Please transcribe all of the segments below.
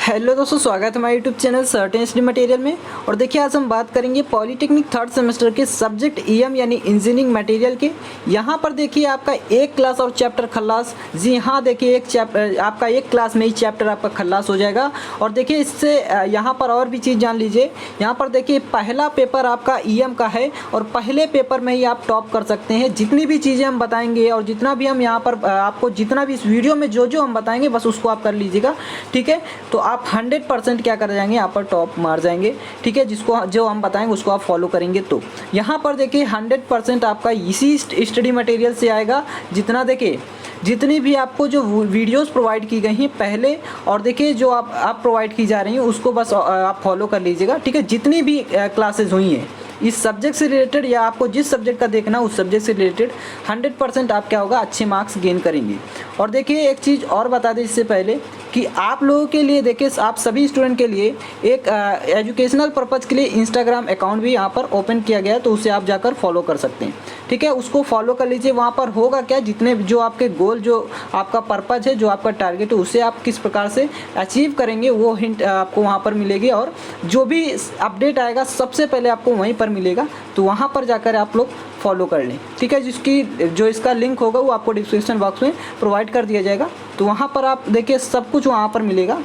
Hello दोस्तों, स्वागत है हमारे YouTube channel certain study material में। और देखिए आज हम बात करेंगे पॉलिटेक्निक थर्ड सेमेस्टर के सब्जेक्ट ईएम यानी इंजीनियरिंग मटेरियल के। यहाँ पर देखिए आपका एक क्लास और चैप्टर खल्लास। जी हाँ, देखिए एक चैप्टर आपका एक क्लास में ही चैप्टर आपका खल्लास हो जाएगा। और देखिए इससे यहाँ पर और भी चीज़ जान लीजिए। यहाँ पर देखिए पहला पेपर आपका ईएम का है और पहले पेपर में ही आप टॉप कर सकते हैं। जितनी भी चीज़ें हम बताएंगे और जितना भी हम यहाँ पर आपको जितना भी इस वीडियो में जो हम बताएंगे बस उसको आप कर लीजिएगा, ठीक है। तो आप 100% क्या कर जाएंगे, यहाँ पर टॉप मार जाएंगे, ठीक है। जिसको जो हम बताएंगे उसको आप फॉलो करेंगे तो यहाँ पर देखिए 100% आपका इसी स्टडी मटेरियल से आएगा। जितना देखिए जितनी भी आपको जो वीडियोस प्रोवाइड की गई हैं पहले और देखिए जो आप प्रोवाइड की जा रही हैं उसको बस आप फॉलो कर लीजिएगा, ठीक है। जितनी भी क्लासेस हुई हैं इस सब्जेक्ट से रिलेटेड या आपको जिस सब्जेक्ट का देखना उस सब्जेक्ट से रिलेटेड 100% आप क्या होगा, अच्छे मार्क्स गेन करेंगे। और देखिए एक चीज़ और बता दें इससे पहले कि आप लोगों के लिए देखिए आप सभी स्टूडेंट के लिए एक एजुकेशनल पर्पज़ के लिए इंस्टाग्राम अकाउंट भी यहाँ पर ओपन किया गया है, तो उसे आप जाकर फॉलो कर सकते हैं, ठीक है। उसको फॉलो कर लीजिए। वहाँ पर होगा क्या, जितने जो आपके गोल, जो आपका पर्पज़ है, जो आपका टारगेट है, उसे आप किस प्रकार से अचीव करेंगे वो हिंट आपको वहाँ पर मिलेगी। और जो भी अपडेट आएगा सबसे पहले आपको वहीं पर मिलेगा, तो वहाँ पर जाकर आप लोग फॉलो कर लें, ठीक है। जिसकी जो इसका लिंक होगा वो आपको डिस्क्रिप्शन बॉक्स में प्रोवाइड कर दिया जाएगा, तो वहाँ पर आप देखिए सब कुछ वहाँ पर मिलेगा।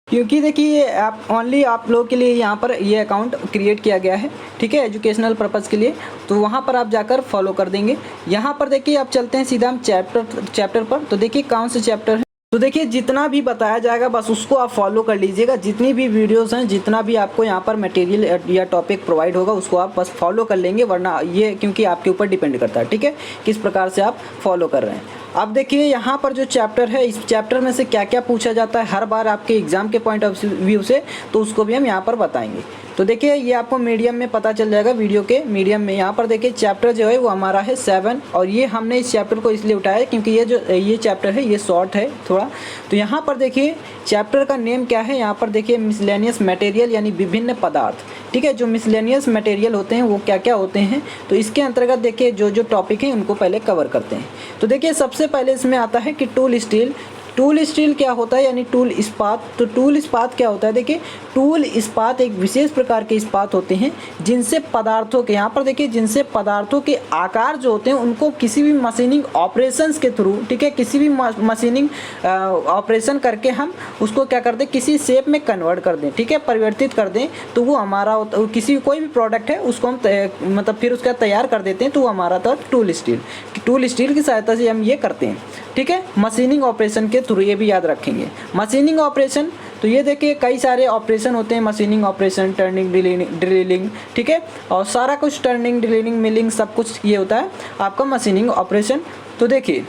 क्योंकि देखिए आप ओनली आप लोगों के लिए यहाँ पर ये अकाउंट क्रिएट किया गया है, ठीक है, एजुकेशनल पर्पज़ के लिए। तो वहाँ पर आप जाकर फॉलो कर देंगे। यहाँ पर देखिए आप चलते हैं सीधा हम चैप्टर पर। तो देखिए कौन से चैप्टर है, तो देखिए जितना भी बताया जाएगा बस उसको आप फॉलो कर लीजिएगा। जितनी भी वीडियोस हैं, जितना भी आपको यहाँ पर मटेरियल या टॉपिक प्रोवाइड होगा उसको आप बस फॉलो कर लेंगे, वरना ये क्योंकि आपके ऊपर डिपेंड करता है, ठीक है, किस प्रकार से आप फॉलो कर रहे हैं। अब देखिए यहाँ पर जो चैप्टर है, इस चैप्टर में से क्या क्या पूछा जाता है हर बार आपके एग्ज़ाम के पॉइंट ऑफ व्यू से, तो उसको भी हम यहाँ पर बताएंगे। तो देखिए ये आपको मीडियम में पता चल जाएगा, वीडियो के मीडियम में। यहाँ पर देखिए चैप्टर जो है वो हमारा है 7, और ये हमने इस चैप्टर को इसलिए उठाया है क्योंकि ये चैप्टर है ये शॉर्ट है थोड़ा। तो यहाँ पर देखिए चैप्टर का नेम क्या है, यहाँ पर देखिए मिसलेनियस मटेरियल यानी विभिन्न पदार्थ, ठीक है। जो मिसलेनियस मटेरियल होते हैं वो क्या क्या होते हैं, तो इसके अंतर्गत देखिए जो टॉपिक हैं उनको पहले कवर करते हैं। तो देखिए सबसे पहले इसमें आता है कि टूल स्टील। टूल स्टील क्या होता है, यानी टूल इस्पात। तो टूल इस्पात क्या होता है, देखिए टूल इस्पात एक विशेष प्रकार के इस्पात होते हैं जिनसे पदार्थों के, यहाँ पर देखिए जिनसे पदार्थों के आकार जो होते हैं उनको किसी भी मशीनिंग ऑपरेशंस के थ्रू, ठीक है, किसी भी मशीनिंग ऑपरेशन करके हम उसको क्या कर दें, किसी शेप में कन्वर्ट कर दें, ठीक है, परिवर्तित कर दें, तो वो हमारा किसी कोई भी प्रोडक्ट है उसको हम मतलब फिर उसका तैयार कर देते हैं, तो वो हमारा था टूल स्टील। टूल स्टील की सहायता से हम ये करते हैं, ठीक है, मशीनिंग ऑपरेशन के थ्रू। ये भी याद रखेंगे मशीनिंग ऑपरेशन। तो ये देखिए कई सारे ऑपरेशन होते हैं, मशीनिंग ऑपरेशन, टर्निंग, ड्रिलिंग, ठीक है, और सारा कुछ टर्निंग, ड्रिलिंग, मिलिंग सब कुछ ये होता है आपका मशीनिंग ऑपरेशन। तो देखिए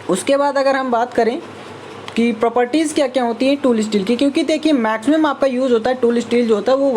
उसके बाद अगर हम बात करें कि प्रॉपर्टीज़ क्या क्या होती हैं टूल स्टील की, क्योंकि देखिए मैक्सिमम आपका यूज़ होता है टूल स्टील जो होता है वो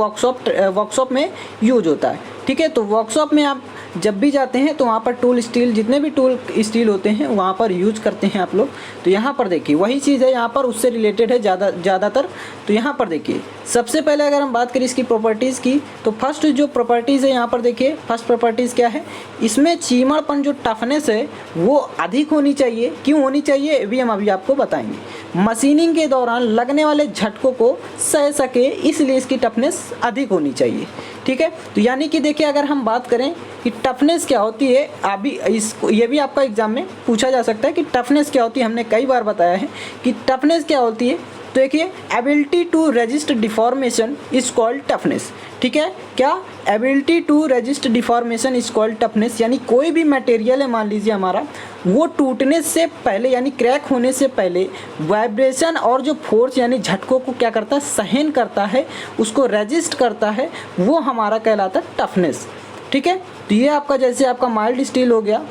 वर्कशॉप में यूज होता है, ठीक है। तो वर्कशॉप में आप जब भी जाते हैं तो वहाँ पर टूल स्टील, जितने भी टूल स्टील होते हैं वहाँ पर यूज करते हैं आप लोग। तो यहाँ पर देखिए वही चीज़ है, यहाँ पर उससे रिलेटेड है ज़्यादातर। तो यहाँ पर देखिए सबसे पहले अगर हम बात करें इसकी प्रॉपर्टीज़ की, तो फर्स्ट जो प्रॉपर्टीज़ है यहाँ पर देखिए, फर्स्ट प्रॉपर्टीज़ क्या है, इसमें चीमड़पन जो टफनेस है वो अधिक होनी चाहिए। क्यों होनी चाहिए ये भी हम अभी आपको बताएंगे। मशीनिंग के दौरान लगने वाले झटकों को सह सके इसलिए इसकी टफनेस अधिक होनी चाहिए, ठीक है। तो यानी कि देखिए अगर हम बात करें कि टफनेस क्या होती है, अभी इसको ये भी आपका एग्जाम में पूछा जा सकता है कि टफनेस क्या होती है। हमने कई बार बताया है कि टफनेस क्या होती है। तो देखिए ability to resist deformation is called toughness, ठीक है। क्या, ability to resist deformation is called toughness, यानी कोई भी मटेरियल है मान लीजिए हमारा, वो टूटने से पहले यानी क्रैक होने से पहले वाइब्रेशन और जो फोर्स यानी झटकों को क्या करता है, सहन करता है, उसको रेजिस्ट करता है, वो हमारा कहलाता है टफनेस, ठीक है। तो ये आपका जैसे आपका माइल्ड स्टील हो गया,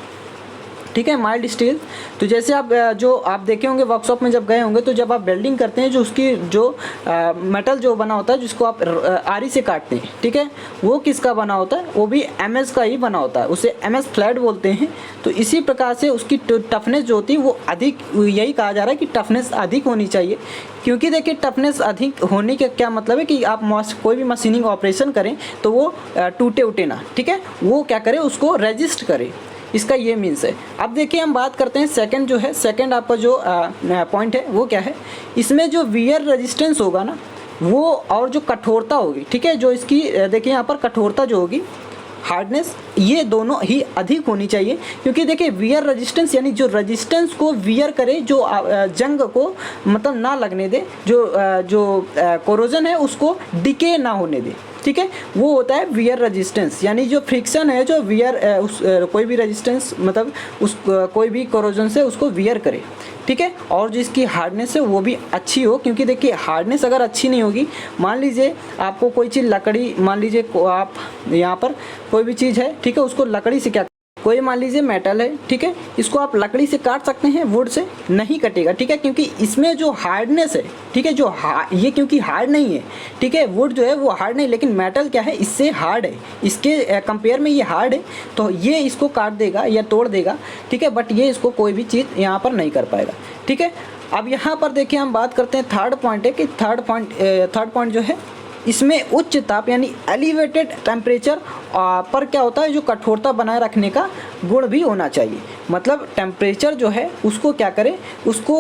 ठीक है, माइल्ड स्टील। तो जैसे आप जो आप देखे होंगे वर्कशॉप में जब गए होंगे, तो जब आप वेल्डिंग करते हैं जो उसकी जो मेटल जो बना होता है जिसको आप आरी से काटते हैं, ठीक है, वो किसका बना होता है, वो भी एमएस का ही बना होता है, उसे एमएस फ्लैट बोलते हैं। तो इसी प्रकार से उसकी टफनेस जो होती है वो अधिक, यही कहा जा रहा है कि टफनेस अधिक होनी चाहिए। क्योंकि देखिए टफनेस अधिक होने का क्या मतलब है कि आप कोई भी मशीनिंग ऑपरेशन करें तो वो टूटे उटे ना, ठीक है, वो क्या करे, उसको रेजिस्ट करे। इसका ये मीन्स है। अब देखिए हम बात करते हैं सेकंड जो है, सेकंड आपका जो पॉइंट है वो क्या है, इसमें जो वियर रेजिस्टेंस होगा ना वो और जो कठोरता होगी, ठीक है, जो इसकी देखिए यहाँ पर कठोरता जो होगी, हार्डनेस, ये दोनों ही अधिक होनी चाहिए। क्योंकि देखिए वियर रेजिस्टेंस यानी जो रेजिस्टेंस को वियर करे, जो जंग को मतलब ना लगने दे, जो कोरोजन है उसको डिके ना होने दे, ठीक है, वो होता है वियर रेजिस्टेंस। यानी जो फ्रिक्शन है, जो वियर कोई भी रेजिस्टेंस मतलब उस कोई भी कोरोजन से उसको वियर करे, ठीक है। और जो इसकी हार्डनेस है वो भी अच्छी हो, क्योंकि देखिए हार्डनेस अगर अच्छी नहीं होगी, मान लीजिए आपको कोई चीज़ लकड़ी, मान लीजिए आप यहाँ पर कोई भी चीज़ है, ठीक है, उसको लकड़ी से क्या, कोई मान लीजिए मेटल है, ठीक है, इसको आप लकड़ी से काट सकते हैं, वुड से नहीं कटेगा, ठीक है, क्योंकि इसमें जो हार्डनेस है, ठीक है, जो ये क्योंकि हार्ड नहीं है, ठीक है, वुड जो है वो हार्ड नहीं, लेकिन मेटल क्या है, इससे हार्ड है, इसके कंपेयर में ये हार्ड है, तो ये इसको काट देगा या तोड़ देगा, ठीक है, बट ये इसको कोई भी चीज़ यहाँ पर नहीं कर पाएगा, ठीक है। अब यहाँ पर देखिए हम बात करते हैं थर्ड पॉइंट है कि थर्ड पॉइंट जो है, इसमें उच्च ताप यानी एलिवेटेड टेम्परेचर पर क्या होता है, जो कठोरता बनाए रखने का गुण भी होना चाहिए। मतलब टेम्परेचर जो है उसको क्या करे, उसको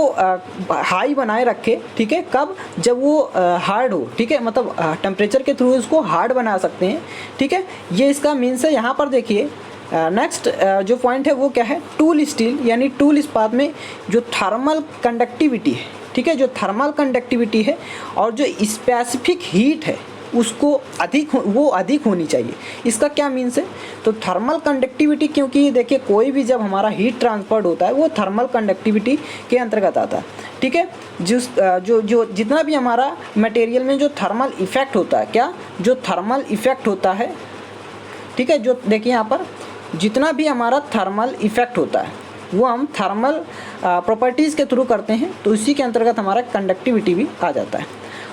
हाई बनाए रखे, ठीक है, कब, जब वो हार्ड हो, ठीक है, मतलब टेम्परेचर के थ्रू उसको हार्ड बना सकते हैं, ठीक है, ये इसका मीन्स है। यहाँ पर देखिए नेक्स्ट जो पॉइंट है वो क्या है, टूल स्टील यानी टूल इस्पात में जो थर्मल कंडक्टिविटी है, ठीक है, जो थर्मल कंडक्टिविटी है और जो स्पेसिफिक हीट है उसको अधिक होनी चाहिए। इसका क्या मीन्स है, तो थर्मल कंडक्टिविटी, क्योंकि देखिए कोई भी जब हमारा हीट ट्रांसफर्ड होता है वो थर्मल कंडक्टिविटी के अंतर्गत आता है, ठीक है। जो जितना भी हमारा मटेरियल में जो थर्मल इफेक्ट होता है, क्या, जो थर्मल इफेक्ट होता है, ठीक है, जो देखिए यहाँ पर जितना भी हमारा थर्मल इफेक्ट होता है वो हम थर्मल प्रॉपर्टीज़ के थ्रू करते हैं, तो इसी के अंतर्गत हमारा कंडक्टिविटी भी आ जाता है।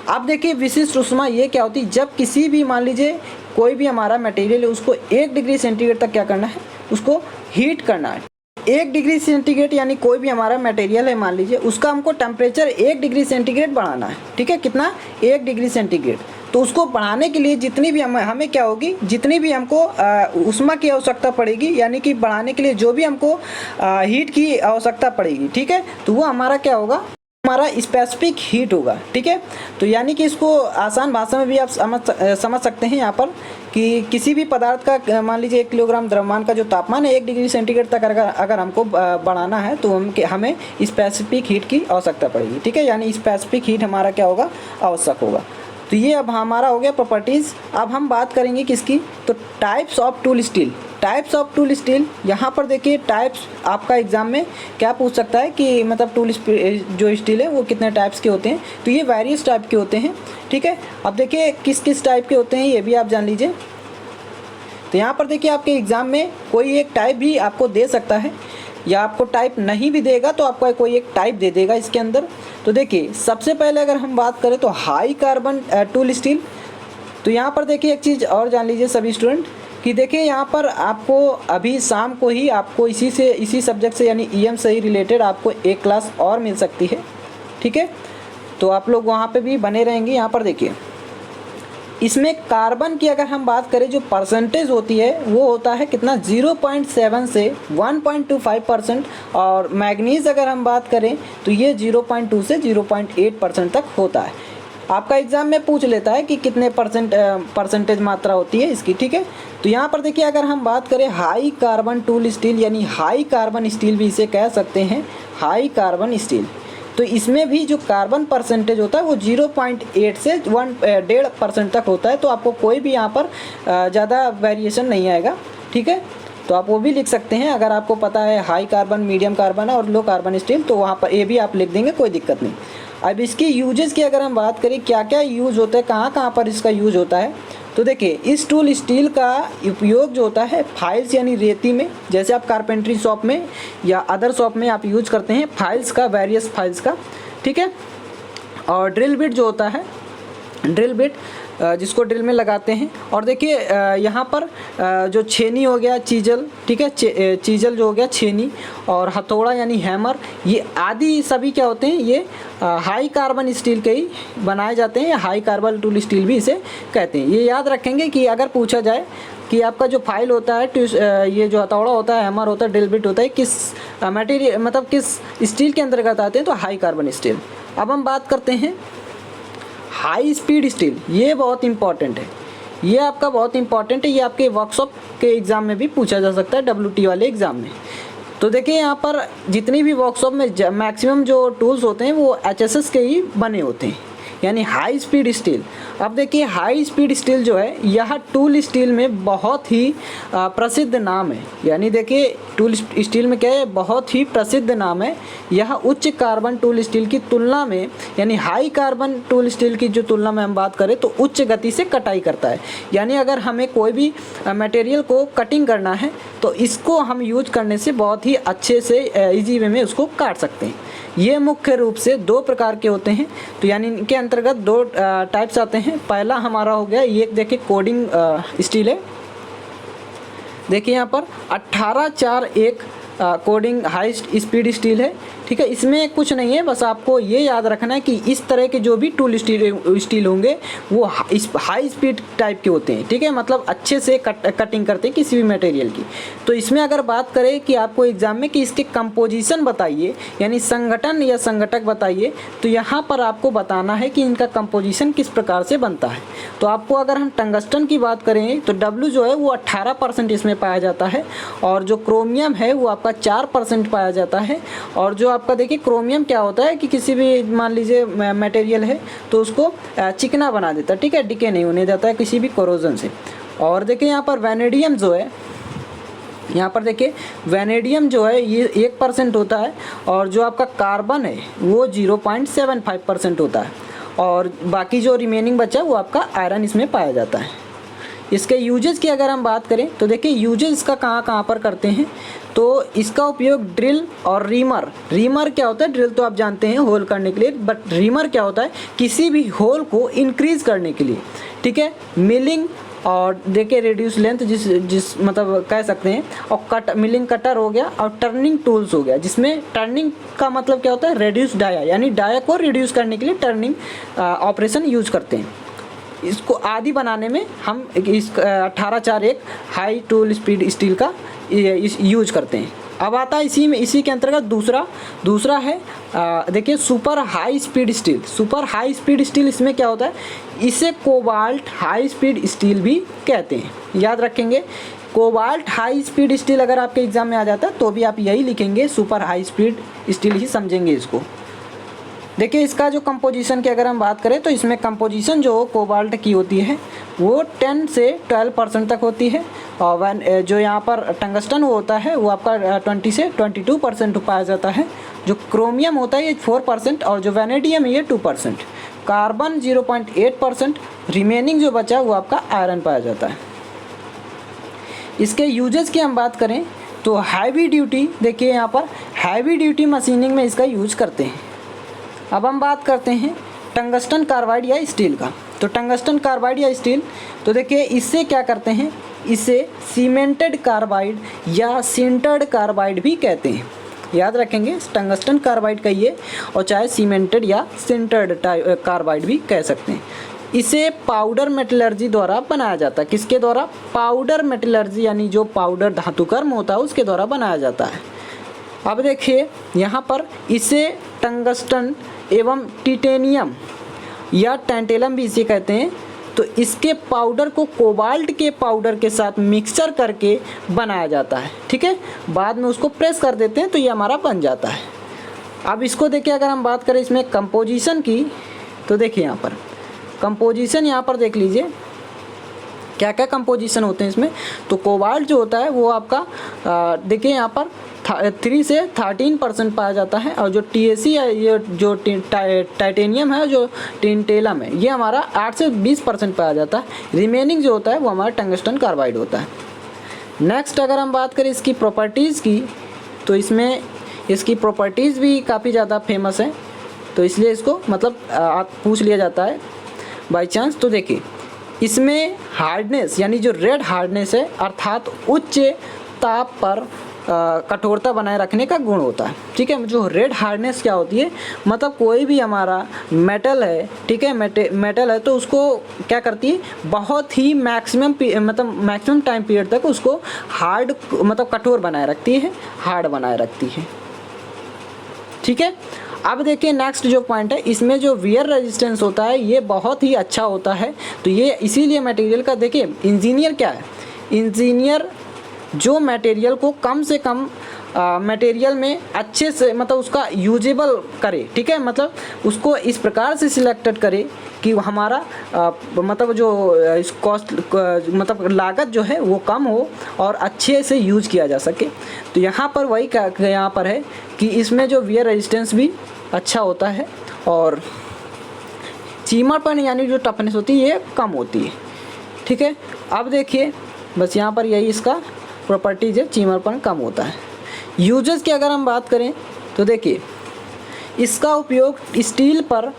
अब देखिए विशिष्ट ऊष्मा ये क्या होती है, जब किसी भी मान लीजिए कोई भी हमारा मटेरियल है उसको 1 डिग्री सेंटीग्रेड तक क्या करना है, उसको हीट करना है। 1 डिग्री सेंटीग्रेड यानी कोई भी हमारा मटेरियल है, मान लीजिए उसका हमको टेम्परेचर 1 डिग्री सेंटीग्रेड बढ़ाना है, ठीक है, कितना, 1 डिग्री सेंटीग्रेड। तो उसको बढ़ाने के लिए जितनी भी हमें क्या होगी, जितनी भी हमको ऊष्मा की आवश्यकता पड़ेगी, यानी कि बढ़ाने के लिए जो भी हमको हीट की आवश्यकता पड़ेगी, ठीक है, तो वो हमारा क्या होगा, हमारा स्पेसिफिक हीट होगा, ठीक है। तो यानी कि इसको आसान भाषा में भी आप समझ सकते हैं यहाँ पर कि किसी भी पदार्थ का मान लीजिए 1 किलोग्राम द्रव्यमान का जो तापमान है 1 डिग्री सेंटीग्रेड तक अगर हमको बढ़ाना है तो हमें स्पेसिफिक हीट की आवश्यकता पड़ेगी, ठीक है, यानी स्पेसिफिक हीट हमारा क्या होगा, आवश्यक होगा। तो ये अब हमारा हो गया प्रॉपर्टीज़। अब हम बात करेंगे किसकी, तो types of tool steel. Types of tool steel, यहाँ पर देखिए टाइप्स आपका एग्जाम में क्या पूछ सकता है कि मतलब टूल जो स्टील है वो कितने टाइप्स के होते हैं, तो ये वेरियस टाइप के होते हैं, ठीक है। अब देखिए किस किस टाइप के होते हैं ये भी आप जान लीजिए। तो यहाँ पर देखिए आपके एग्ज़ाम में कोई एक टाइप भी आपको दे सकता है, या आपको टाइप नहीं भी देगा तो आपको कोई एक टाइप दे देगा इसके अंदर। तो देखिए सबसे पहले अगर हम बात करें तो हाई कार्बन टूल स्टील। तो यहाँ पर देखिए एक चीज़ और जान लीजिए सभी स्टूडेंट कि देखिए यहाँ पर आपको अभी शाम को ही आपको इसी सब्जेक्ट से यानी ईएम से ही रिलेटेड आपको एक क्लास और मिल सकती है, ठीक है, तो आप लोग वहाँ पे भी बने रहेंगे। यहाँ पर देखिए इसमें कार्बन की अगर हम बात करें जो परसेंटेज होती है वो होता है कितना, 0.7 से 1.25%, और मैग्नीज अगर हम बात करें तो ये 0.2 से 0.8% तक होता है। आपका एग्ज़ाम में पूछ लेता है कि कितने परसेंटेज मात्रा होती है इसकी, ठीक है। तो यहाँ पर देखिए अगर हम बात करें हाई कार्बन टूल स्टील यानी हाई कार्बन स्टील भी इसे कह सकते हैं, हाई कार्बन स्टील, तो इसमें भी जो कार्बन परसेंटेज होता है वो 0.8 से 1.5% तक होता है। तो आपको कोई भी यहाँ पर ज़्यादा वेरिएशन नहीं आएगा, ठीक है, तो आप वो भी लिख सकते हैं। अगर आपको पता है हाई कार्बन, मीडियम कार्बन और लो कार्बन स्टील तो वहाँ पर ये भी आप लिख देंगे, कोई दिक्कत नहीं। अब इसकी यूजेस की अगर हम बात करें क्या क्या यूज़ होता है, कहाँ कहाँ पर इसका यूज़ होता है, तो देखिए इस टूल स्टील का उपयोग जो होता है फाइल्स यानी रेती में, जैसे आप कारपेंट्री शॉप में या अदर शॉप में आप यूज करते हैं फाइल्स का, वेरियस फाइल्स का, ठीक है। और ड्रिल बिट जो होता है, ड्रिल बिट जिसको ड्रिल में लगाते हैं। और देखिए यहाँ पर जो छेनी हो गया, चीजल, ठीक है, चीजल जो हो गया छेनी, और हथौड़ा यानी हैमर, ये आदि सभी क्या होते हैं, ये हाई कार्बन स्टील के ही बनाए जाते हैं, या हाई कार्बन टूल स्टील भी इसे कहते हैं। ये याद रखेंगे कि अगर पूछा जाए कि आपका जो फाइल होता है, ये जो हथौड़ा होता है, हैमर होता है, ड्रिल बिट होता है, किस मटेरियल मतलब किस स्टील के अंतर्गत आते हैं, तो हाई कार्बन स्टील। अब हम बात करते हैं हाई स्पीड स्टील। ये बहुत इंपॉर्टेंट है, ये आपका बहुत इंपॉर्टेंट है, ये आपके वर्कशॉप के एग्ज़ाम में भी पूछा जा सकता है, WT वाले एग्ज़ाम में। तो देखिए यहाँ पर जितनी भी वर्कशॉप में मैक्सिमम जो टूल्स होते हैं वो HSS के ही बने होते हैं, यानी हाई स्पीड स्टील। अब देखिए हाई स्पीड स्टील जो है यह टूल स्टील में बहुत ही प्रसिद्ध नाम है, यानी देखिए टूल स्टील में क्या है, बहुत ही प्रसिद्ध नाम है। यह उच्च कार्बन टूल स्टील की तुलना में, यानी हाई कार्बन टूल स्टील की जो तुलना में हम बात करें तो उच्च गति से कटाई करता है। यानी अगर हमें कोई भी मटेरियल को कटिंग करना है तो इसको हम यूज करने से बहुत ही अच्छे से ईजी वे में उसको काट सकते हैं। ये मुख्य रूप से दो प्रकार के होते हैं, तो यानी इनके अंतर्गत दो टाइप्स आते हैं। पहला हमारा हो गया ये, देखिए कोडिंग स्टील है, देखिए यहाँ पर 1841 कोडिंग हाई स्पीड स्टील है, ठीक है। इसमें कुछ नहीं है, बस आपको ये याद रखना है कि इस तरह के जो भी टूल स्टील होंगे वो हाई स्पीड टाइप के होते हैं, ठीक है, मतलब अच्छे से कटिंग करते हैं किसी भी मटेरियल की। तो इसमें अगर बात करें कि आपको एग्जाम में कि इसके कंपोजिशन बताइए, यानी संगठन या संगठक बताइए, तो यहाँ पर आपको बताना है कि इनका कंपोजिशन किस प्रकार से बनता है। तो आपको अगर हम टंगस्टन की बात करें तो W जो है वो 18% इसमें पाया जाता है, और जो क्रोमियम है वो आपका 4% पाया जाता है। और जो आपका देखिए क्रोमियम क्या होता है कि किसी भी मान लीजिए मटेरियल है तो उसको चिकना बना देता है, ठीक है, डिके नहीं होने देता है किसी भी कोरोजन से। और देखिए यहाँ पर वैनेडियम जो है, यहाँ पर देखिए वैनेडियम जो है ये 1% होता है, और जो आपका कार्बन है वो 0.75% होता है, और बाकी जो रिमेनिंग बचा वो आपका आयरन इसमें पाया जाता है। इसके यूजेस की अगर हम बात करें तो देखिए यूजेस इसका कहाँ कहाँ पर करते हैं, तो इसका उपयोग ड्रिल और रीमर क्या होता है, ड्रिल तो आप जानते हैं होल करने के लिए, बट रीमर क्या होता है, किसी भी होल को इंक्रीज करने के लिए, ठीक है। मिलिंग और देखिए रिड्यूस लेंथ जिस मतलब कह सकते हैं, और मिलिंग कटर हो गया, और टर्निंग टूल्स हो गया, जिसमें टर्निंग का मतलब क्या होता है, रिड्यूस डाया, यानी डाया को रिड्यूस करने के लिए टर्निंग ऑपरेशन यूज करते हैं। इसको आदि बनाने में हम इस 1841 हाई टूल स्पीड स्टील का यूज करते हैं। अब आता है इसी के अंतर्गत दूसरा है देखिए super high speed steel. Super high speed steel इसमें क्या होता है, इसे कोबाल्ट हाई स्पीड स्टील भी कहते हैं, याद रखेंगे। कोबाल्ट हाई स्पीड स्टील अगर आपके एग्जाम में आ जाता है तो भी आप यही लिखेंगे, सुपर हाई स्पीड स्टील ही समझेंगे इसको। देखिए इसका जो कंपोजिशन की अगर हम बात करें तो इसमें कंपोजिशन जो कोबाल्ट की होती है वो 10 से 12% तक होती है, और जो यहाँ पर टंगस्टन होता है वो आपका 20 से 22% पाया जाता है। जो क्रोमियम होता है ये 4%, और जो वैनेडियम है ये 2%, कार्बन 0.8%, रिमेनिंग जो बचा वो आपका आयरन पाया जाता है। इसके यूजेस की हम बात करें तो हैवी ड्यूटी, देखिए यहाँ पर हैवी ड्यूटी मशीनिंग में इसका यूज करते हैं। अब हम बात करते हैं टंगस्टन कार्बाइड या स्टील का। तो टंगस्टन कार्बाइड या स्टील, तो देखिए इससे क्या करते हैं, इसे सीमेंटेड कार्बाइड या सिंटर्ड कार्बाइड भी कहते हैं, याद रखेंगे। टंगस्टन कार्बाइड कहिए और चाहे सीमेंटेड या सिंटर्ड कार्बाइड भी कह सकते हैं। इसे पाउडर मेटलर्जी द्वारा बनाया जाता है, किसके द्वारा, पाउडर मेटलर्जी, यानी जो पाउडर धातुकर्म होता है उसके द्वारा बनाया जाता है। अब देखिए यहाँ पर इसे टंगस्टन एवं टिटेनियम या टैंटेलम भी इसे कहते हैं, तो इसके पाउडर को कोबाल्ट के पाउडर के साथ मिक्सचर करके बनाया जाता है, ठीक है। बाद में उसको प्रेस कर देते हैं तो ये हमारा बन जाता है। अब इसको देखिए अगर हम बात करें इसमें कंपोजिशन की, तो देखिए यहाँ पर कंपोजिशन यहाँ पर देख लीजिए क्या क्या कंपोजिशन होते हैं इसमें। तो कोबाल्ट जो होता है वो आपका देखिए यहाँ पर 3 से 13% पाया जाता है, और जो TAC है, ये जो टाइटेनियम है, जो टिंटेलम है, ये हमारा 8 से 20% पाया जाता है। रिमेनिंग जो होता है वो हमारा टंगस्टन कार्बाइड होता है। नेक्स्ट अगर हम बात करें इसकी प्रॉपर्टीज़ की, तो इसमें इसकी प्रॉपर्टीज़ भी काफ़ी ज़्यादा फेमस है, तो इसलिए इसको मतलब आप पूछ लिया जाता है बाई चांस। तो देखिए इसमें हार्डनेस, यानी जो रेड हार्डनेस है, अर्थात उच्च ताप पर कठोरता बनाए रखने का गुण होता है। ठीक है, जो रेड हार्डनेस क्या होती है, मतलब कोई भी हमारा मेटल है, ठीक है, मेटल है तो उसको क्या करती है, बहुत ही मैक्सिमम टाइम पीरियड तक उसको हार्ड मतलब कठोर बनाए रखती है, हार्ड बनाए रखती है। ठीक है, अब देखिए नेक्स्ट जो पॉइंट है, इसमें जो वियर रेजिस्टेंस होता है ये बहुत ही अच्छा होता है। तो ये इसीलिए मटेरियल का देखिए, इंजीनियर क्या है, इंजीनियर जो मटेरियल को कम से कम मटेरियल में अच्छे से मतलब उसका यूजेबल करे। ठीक है, मतलब उसको इस प्रकार से सिलेक्टेड करे कि हमारा मतलब जो इस कॉस्ट मतलब लागत जो है वो कम हो और अच्छे से यूज किया जा सके। तो यहाँ पर वही यहाँ पर है कि इसमें जो वियर रेजिस्टेंस भी अच्छा होता है और चीमरपन यानी जो टफनेस होती है ये कम होती है। ठीक है, अब देखिए बस यहाँ पर यही इसका प्रॉपर्टीज है, चीमरपन कम होता है। यूजेस की अगर हम बात करें तो देखिए इसका उपयोग स्टील पर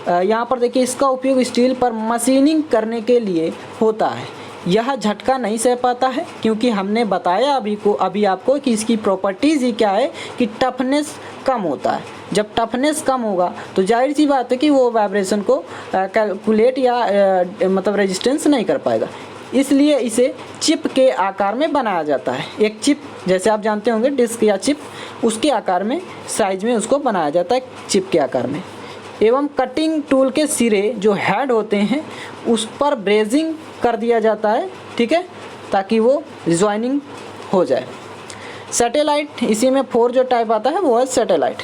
यहाँ पर देखिए इसका उपयोग स्टील पर मशीनिंग करने के लिए होता है। यह झटका नहीं सह पाता है क्योंकि हमने बताया अभी आपको कि इसकी प्रॉपर्टीज़ ही क्या है कि टफनेस कम होता है। जब टफनेस कम होगा तो जाहिर सी बात है कि वो वाइब्रेशन को कैलकुलेट या मतलब रेजिस्टेंस नहीं कर पाएगा, इसलिए इसे चिप के आकार में बनाया जाता है। एक चिप जैसे आप जानते होंगे डिस्क या चिप, उसके आकार में साइज में उसको बनाया जाता है चिप के आकार में। एवं कटिंग टूल के सिरे जो हेड होते हैं उस पर ब्रेजिंग कर दिया जाता है। ठीक है, ताकि वो ज्वाइनिंग हो जाए। सैटेलाइट, इसी में 4 जो टाइप आता है वो है सैटेलाइट।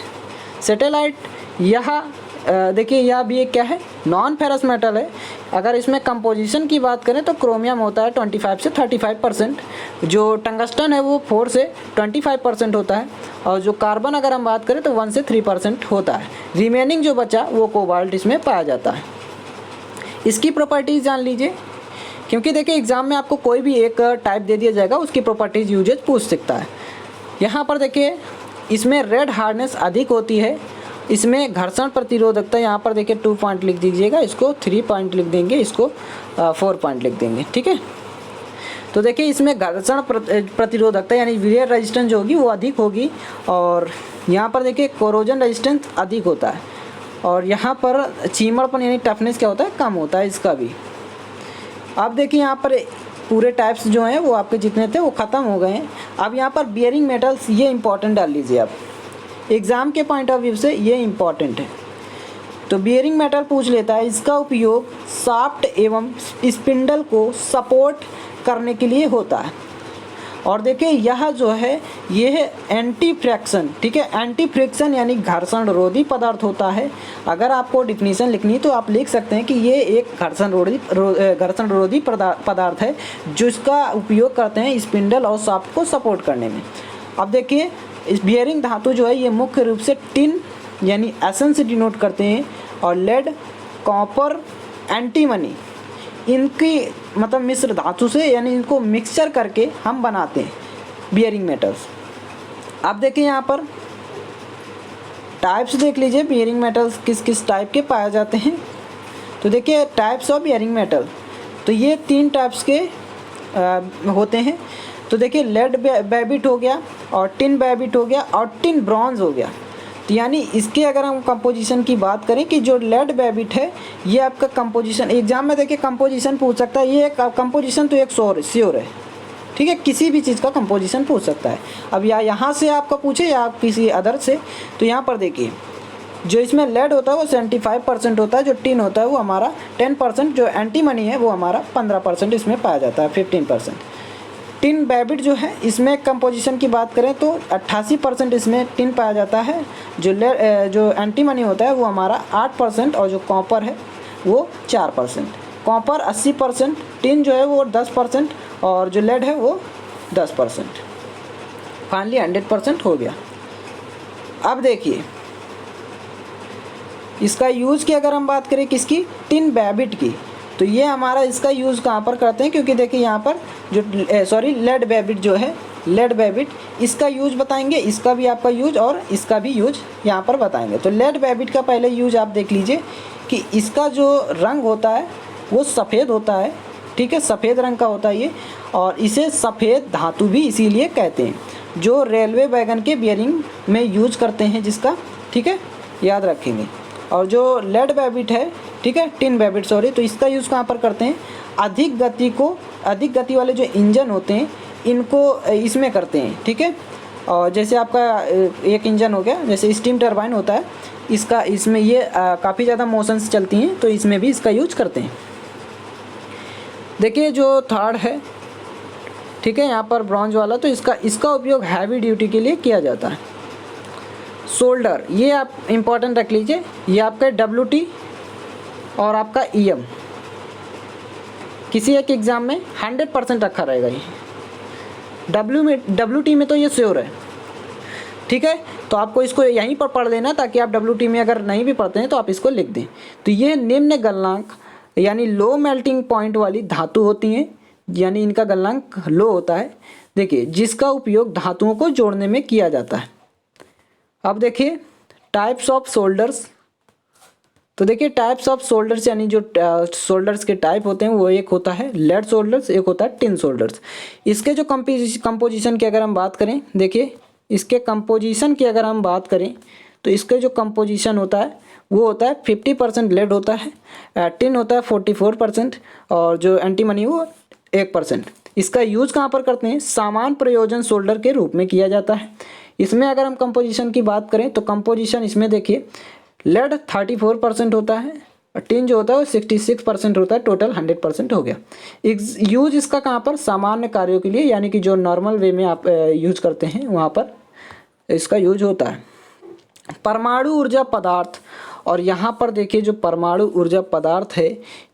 सैटेलाइट यह देखिए यह भी एक क्या है, नॉन फेरस मेटल है। अगर इसमें कंपोजिशन की बात करें तो क्रोमियम होता है 25 से 35%, जो टंगस्टन है वो 4 से 25% होता है, और जो कार्बन अगर हम बात करें तो 1 से 3% होता है। रिमेनिंग जो बचा वो कोबाल्ट इसमें पाया जाता है। इसकी प्रॉपर्टीज़ जान लीजिए, क्योंकि देखिए एग्ज़ाम में आपको कोई भी एक टाइप दे दिया जाएगा, उसकी प्रॉपर्टीज़ यूजेज पूछ सकता है। यहाँ पर देखिए इसमें रेड हार्डनेस अधिक होती है, इसमें घर्षण प्रतिरोधकता, यहाँ पर देखिए 2 पॉइंट लिख दीजिएगा, इसको 3 पॉइंट लिख देंगे, इसको 4 पॉइंट लिख देंगे। ठीक है, तो देखिए इसमें घर्षण प्रतिरोधकता यानी वियर रेजिस्टेंस जो होगी वो अधिक होगी, और यहाँ पर देखिए कोरोजन रेजिस्टेंस अधिक होता है, और यहाँ पर चीमड़पन यानी टफनेस क्या होता है, कम होता है इसका भी। अब देखिए यहाँ पर पूरे टाइप्स जो हैं वो आपके जितने थे वो ख़त्म हो गए हैं। अब यहाँ पर बियरिंग मेटल्स, ये इंपॉर्टेंट डाल लीजिए आप, एग्ज़ाम के पॉइंट ऑफ व्यू से ये इम्पॉर्टेंट है। तो बियरिंग मेटल पूछ लेता है, इसका उपयोग शाफ्ट एवं स्पिंडल को सपोर्ट करने के लिए होता है। और देखिए यह जो है ये है एंटी फ्रिक्शन। ठीक है, एंटी फ्रिक्शन यानी घर्षण रोधी पदार्थ होता है। अगर आपको डिफिनीशन लिखनी तो आप लिख सकते हैं कि ये एक घर्षण रोधी पदार्थ है जिसका उपयोग करते हैं स्पिंडल और शाफ्ट को सपोर्ट करने में। अब देखिए इस बियरिंग धातु जो है ये मुख्य रूप से टिन यानी एसन से डिनोट करते हैं, और लेड, कॉपर, एंटीमनी इनकी मतलब मिश्र धातु से यानी इनको मिक्सचर करके हम बनाते हैं बियरिंग मेटल्स। अब देखिए यहाँ पर टाइप्स देख लीजिए, बियरिंग मेटल्स किस किस टाइप के पाए जाते हैं। तो देखिए टाइप्स ऑफ बियरिंग मेटल, तो ये 3 टाइप्स के होते हैं। तो देखिए लेड बेबिट हो गया, और टिन बेबिट हो गया, और टिन ब्रॉन्ज हो गया। तो यानी इसके अगर हम कंपोजिशन की बात करें कि जो लेड बेबिट है ये आपका कंपोजिशन एग्जाम में देखिए कंपोजिशन पूछ सकता है। ये कंपोजिशन तो एक श्योर है। ठीक है, किसी भी चीज़ का कंपोजिशन पूछ सकता है। अब यहाँ से आपका पूछे या आप किसी अदर से, तो यहाँ पर देखिए जो इसमें लेड होता है वो 75% होता है, जो टिन होता है वो हमारा 10%, जो एंटीमनी है वो हमारा 15% इसमें पाया जाता है, 15%। टिन बेबिट जो है इसमें कंपोजिशन की बात करें तो 88% इसमें टिन पाया जाता है, जो एंटीमनी होता है वो हमारा 8%, और जो कॉपर है वो 4%। कॉपर 80%, टिन जो है वो 10%, और जो लेड है वो 10%। फाइनली 100% हो गया। अब देखिए इसका यूज़ की अगर हम बात करें किसकी, टिन बेबिट की, तो ये हमारा इसका यूज़ कहाँ पर करते हैं, क्योंकि देखिए यहाँ पर जो लेड बेबिट जो है, लेड बेबिट इसका यूज बताएंगे, इसका भी आपका यूज और इसका भी यूज यहाँ पर बताएंगे। तो लेड बेबिट का पहले यूज आप देख लीजिए कि इसका जो रंग होता है वो सफ़ेद होता है। ठीक है, सफ़ेद रंग का होता है ये, और इसे सफ़ेद धातु भी इसीलिए कहते हैं। जो रेलवे वैगन के बियरिंग में यूज करते हैं जिसका, ठीक है, याद रखेंगे। और जो लेड बैबिट है, ठीक है, टिन बैबिट सॉरी, तो इसका यूज़ कहाँ पर करते हैं, अधिक गति वाले जो इंजन होते हैं इनको इसमें करते हैं, ठीक है। और जैसे आपका एक इंजन हो गया, जैसे स्टीम टरबाइन होता है, इसमें ये काफ़ी ज़्यादा मोशंस चलती हैं, तो इसमें भी इसका यूज करते हैं। देखिए जो थर्ड है, ठीक है, यहाँ पर ब्रॉन्ज वाला, तो इसका उपयोग हैवी ड्यूटी के लिए किया जाता है। शोल्डर, ये आप इम्पोर्टेंट रख लीजिए, ये आपका WT और आपका EM किसी एक एग्ज़ाम में 100% रखा रहेगा। ये WT में तो ये श्योर है, ठीक है, तो आपको इसको यहीं पर पढ़ लेना, ताकि आप WT में अगर नहीं भी पढ़ते हैं तो आप इसको लिख दें। तो ये निम्न गलनांक यानी लो मेल्टिंग पॉइंट वाली धातु होती हैं, यानी इनका गलनांक लो होता है, देखिए, जिसका उपयोग धातुओं को जोड़ने में किया जाता है। अब देखिए टाइप्स ऑफ सोल्डर्स, तो देखिए टाइप्स ऑफ सोल्डर्स यानी जो सोल्डर्स के टाइप होते हैं वो एक होता है लेड सोल्डर्स, एक होता है टिन सोल्डर्स। इसके जो कंपोजिशन की अगर हम बात करें, देखिए इसके कंपोजिशन की अगर हम बात करें तो इसके जो कंपोजिशन होता है वो होता है 50% लेड होता है, टिन होता है 44% और जो एंटीमनी वो 1%। इसका यूज कहाँ पर करते हैं, सामान्य प्रयोजन सोल्डर के रूप में किया जाता है। इसमें अगर हम कंपोजिशन की बात करें तो कंपोजिशन इसमें देखिए लेड 34% होता है, टिन जो होता है वो 66% होता है, टोटल 100% हो गया। यूज इसका कहाँ पर, सामान्य कार्यों के लिए, यानी कि जो नॉर्मल वे में आप यूज करते हैं वहाँ पर इसका यूज होता है। परमाणु ऊर्जा पदार्थ, और यहाँ पर देखिए जो परमाणु ऊर्जा पदार्थ है